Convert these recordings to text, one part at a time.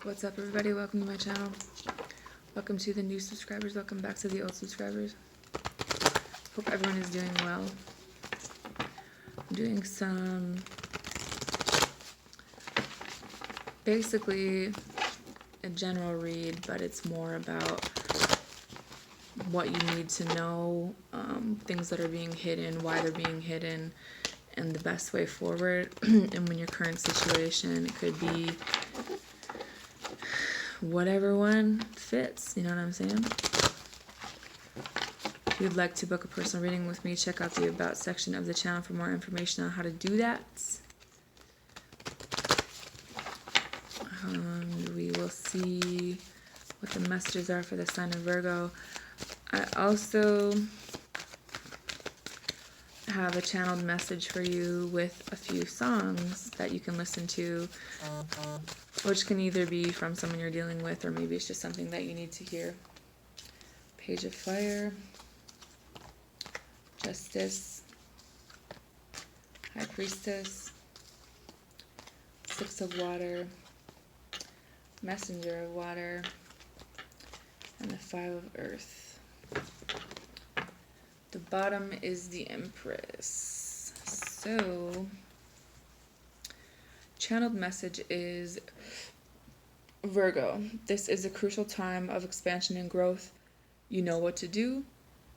What's up, everybody? Welcome to my channel. Welcome to the new subscribers. Welcome back to the old subscribers. Hope everyone is doing well. I'm doing some basically a general read, but it's more about what you need to know, things that are being hidden, why they're being hidden, and the best way forward. And when your current situation, it could be whatever one fits, you know what I'm saying? If you'd like to book a personal reading with me, check out the About section of the channel for more information on how to do that. We will see what the messages are for the sign of Virgo. I also have a channeled message for you with a few songs that you can listen to, which can either be from someone you're dealing with, or maybe it's just something that you need to hear. Page of Fire, Justice, High Priestess, Six of Water, Messenger of Water, and the Five of Earth. The bottom is the Empress. So, channeled message is Virgo. This is a crucial time of expansion and growth. You know what to do.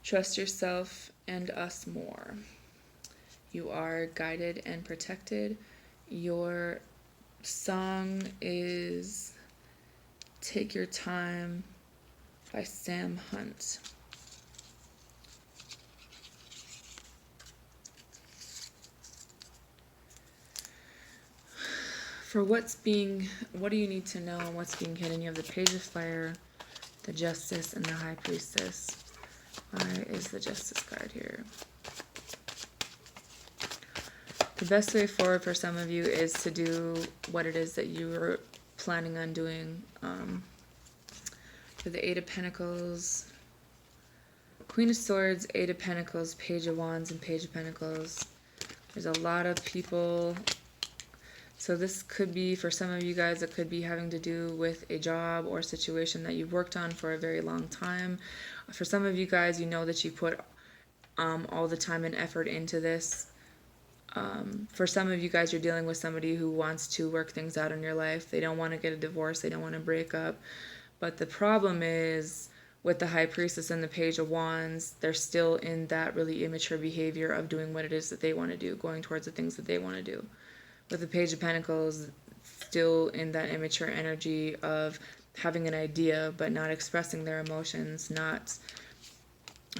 Trust yourself and us more. You are guided and protected. Your song is Take Your Time by Sam Hunt. For what do you need to know and what's being hidden? You have the Page of Fire, the Justice, and the High Priestess. Why is the Justice card here? The best way forward for some of you is to do what it is that you were planning on doing. For the Eight of Pentacles, Queen of Swords, Eight of Pentacles, Page of Wands, and Page of Pentacles. There's a lot of people. So this could be, for some of you guys, it could be having to do with a job or situation that you've worked on for a very long time. For some of you guys, you know that you put all the time and effort into this. For some of you guys, you're dealing with somebody who wants to work things out in your life. They don't want to get a divorce. They don't want to break up. But the problem is, with the High Priestess and the Page of Wands, they're still in that really immature behavior of doing what it is that they want to do, going towards the things that they want to do. With the Page of Pentacles, still in that immature energy of having an idea but not expressing their emotions, not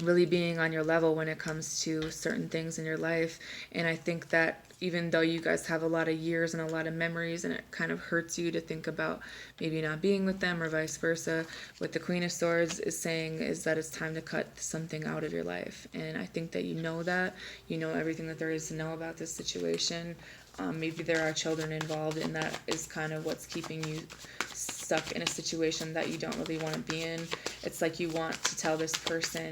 really being on your level when it comes to certain things in your life. And I think that even though you guys have a lot of years and a lot of memories, and it kind of hurts you to think about maybe not being with them or vice versa, what the Queen of Swords is saying is that it's time to cut something out of your life. And I think that you know everything that there is to know about this situation. Maybe there are children involved, and that is kind of what's keeping you stuck in a situation that you don't really want to be in. It's like you want to tell this person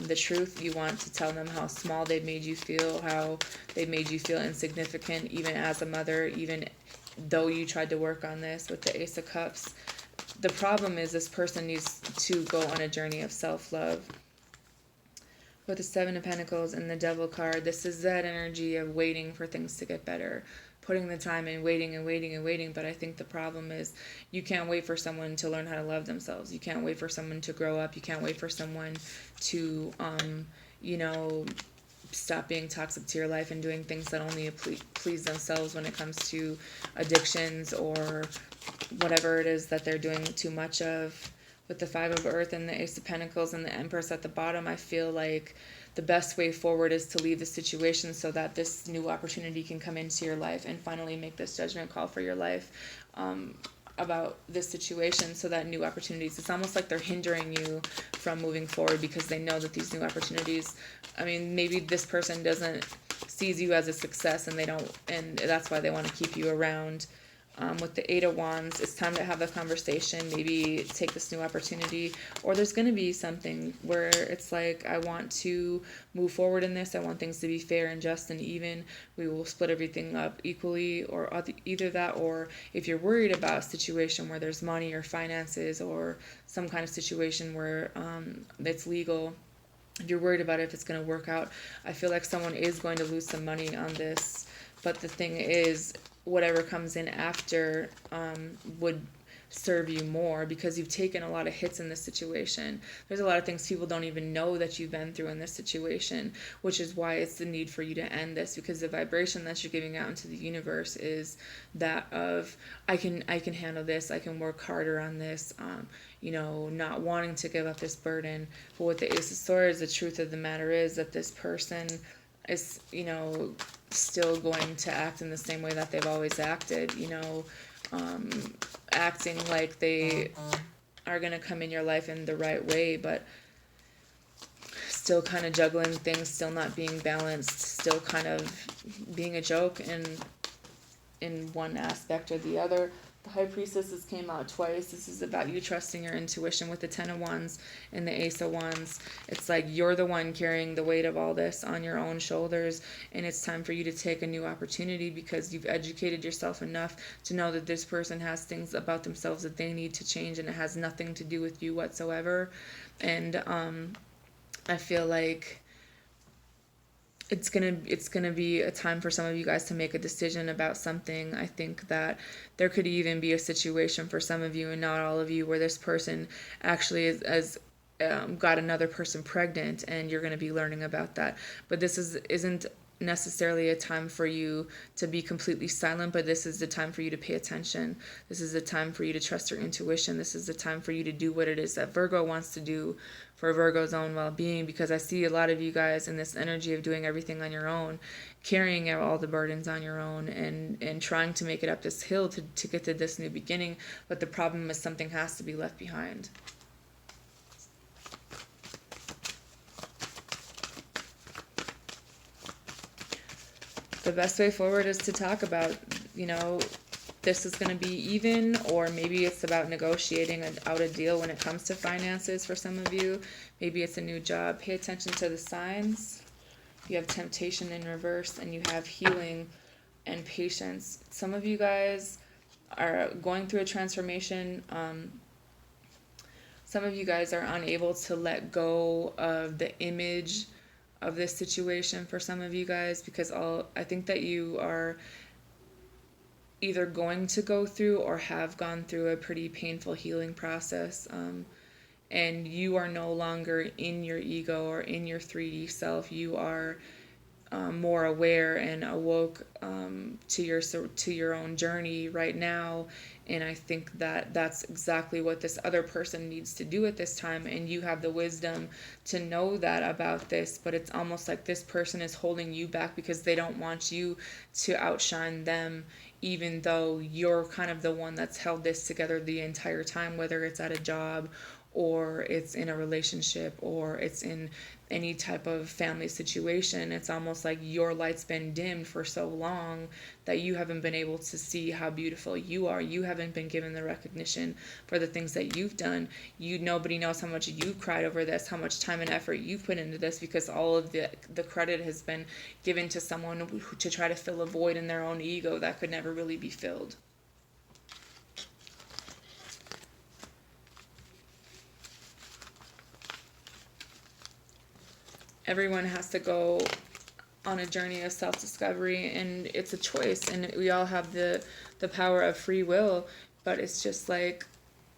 the truth. You want to tell them how small they've made you feel, how they made you feel insignificant, even as a mother, even though you tried to work on this with the Ace of Cups. The problem is this person needs to go on a journey of self-love. With the Seven of Pentacles and the Devil card, this is that energy of waiting for things to get better, putting the time in, waiting and waiting and waiting. But I think the problem is you can't wait for someone to learn how to love themselves. You can't wait for someone to grow up. You can't wait for someone to, stop being toxic to your life and doing things that only please themselves when it comes to addictions or whatever it is that they're doing too much of. With the Five of Earth and the Ace of Pentacles and the Empress at the bottom, I feel like the best way forward is to leave the situation so that this new opportunity can come into your life and finally make this judgment call for your life about this situation, so that new opportunities, it's almost like they're hindering you from moving forward because they know that these new opportunities, maybe this person sees you as a success, and that's why they want to keep you around With the Eight of Wands, it's time to have the conversation, maybe take this new opportunity, or there's going to be something where it's like, I want to move forward in this, I want things to be fair and just and even, we will split everything up equally, or either that, or if you're worried about a situation where there's money or finances or some kind of situation where it's legal, if you're worried about if it's going to work out, I feel like someone is going to lose some money on this. But the thing is, whatever comes in after would serve you more, because you've taken a lot of hits in this situation. There's a lot of things people don't even know that you've been through in this situation, which is why it's the need for you to end this, because the vibration that you're giving out into the universe is that of, I can handle this, I can work harder on this, not wanting to give up this burden. But with the Ace of Swords, the truth of the matter is that this person is, still going to act in the same way that they've always acted, acting like they are going to come in your life in the right way, but still kind of juggling things, still not being balanced, still kind of being a joke in one aspect or the other. The High Priestesses came out twice. This is about you trusting your intuition with the Ten of Wands and the Ace of Wands. It's like you're the one carrying the weight of all this on your own shoulders, and it's time for you to take a new opportunity because you've educated yourself enough to know that this person has things about themselves that they need to change, and it has nothing to do with you whatsoever. And I feel like it's gonna be a time for some of you guys to make a decision about something. I think that there could even be a situation for some of you, and not all of you, where this person actually is got another person pregnant, and you're going to be learning about that. But this isn't necessarily a time for you to be completely silent, but this is the time for you to pay attention. This is the time for you to trust your intuition. This is the time for you to do what it is that Virgo wants to do for Virgo's own well-being, because I see a lot of you guys in this energy of doing everything on your own, carrying out all the burdens on your own, and trying to make it up this hill to get to this new beginning. But the problem is something has to be left behind. The best way forward is to talk about, this is going to be even, or maybe it's about negotiating out a deal when it comes to finances for some of you. Maybe it's a new job. Pay attention to the signs. You have temptation in reverse, and you have healing and patience. Some of you guys are going through a transformation. Some of you guys are unable to let go of the image of this situation for some of you guys, because I think that you are either going to go through or have gone through a pretty painful healing process, and you are no longer in your ego or in your 3D self. You are more aware and awoke to your own journey right now. And I think that that's exactly what this other person needs to do at this time, and you have the wisdom to know that about this. But it's almost like this person is holding you back because they don't want you to outshine them, even though you're kind of the one that's held this together the entire time, whether it's at a job or it's in a relationship or it's in any type of family situation. It's almost like your light's been dimmed for so long that you haven't been able to see how beautiful you are. You haven't been given the recognition for the things that you've done. Nobody knows how much you've cried over this, how much time and effort you've put into this, because all of the credit has been given to someone to try to fill a void in their own ego that could never really be filled. Everyone has to go on a journey of self-discovery, and it's a choice, and we all have the power of free will. But it's just like,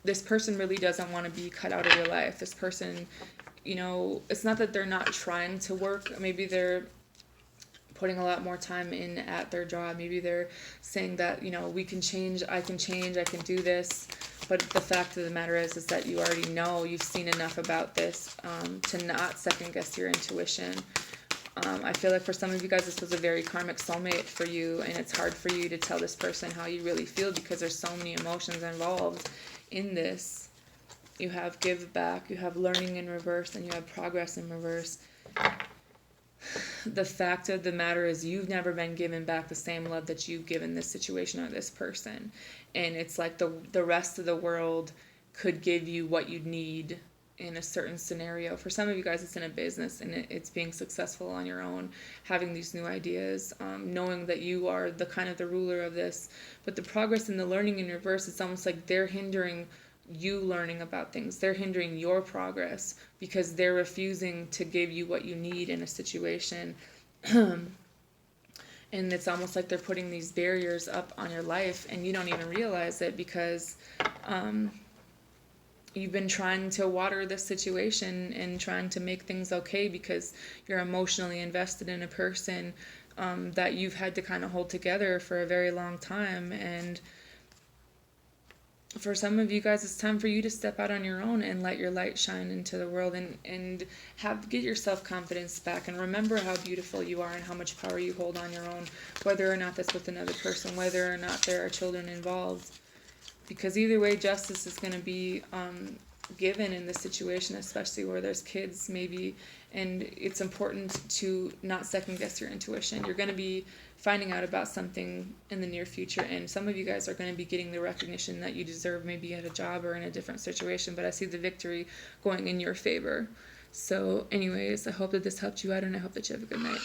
this person really doesn't want to be cut out of your life. This person, it's not that they're not trying to work. Maybe they're putting a lot more time in at their job. Maybe they're saying that, we can change, I can do this. But the fact of the matter is that you already know, you've seen enough about this to not second guess your intuition. I feel like for some of you guys, this was a very karmic soulmate for you, and it's hard for you to tell this person how you really feel because there's so many emotions involved in this. You have give back, you have learning in reverse, and you have progress in reverse. the fact of the matter is you've never been given back the same love that you've given this situation or this person. And it's like the rest of the world could give you what you need in a certain scenario. For some of you guys, it's in a business and it's being successful on your own, having these new ideas, knowing that you are the kind of the ruler of this. But the progress and the learning in reverse, it's almost like they're hindering you learning about things. They're hindering your progress because they're refusing to give you what you need in a situation. And it's almost like they're putting these barriers up on your life and you don't even realize it because you've been trying to water the situation and trying to make things okay because you're emotionally invested in a person that you've had to kind of hold together for a very long time. And for some of you guys, it's time for you to step out on your own and let your light shine into the world and get your self-confidence back and remember how beautiful you are and how much power you hold on your own, whether or not that's with another person, whether or not there are children involved. Because either way, justice is going to be given in this situation, especially where there's kids maybe, and it's important to not second guess your intuition. You're going to be finding out about something in the near future, and some of you guys are going to be getting the recognition that you deserve, maybe at a job or in a different situation, but I see the victory going in your favor. So anyways, I hope that this helped you out, and I hope that you have a good night.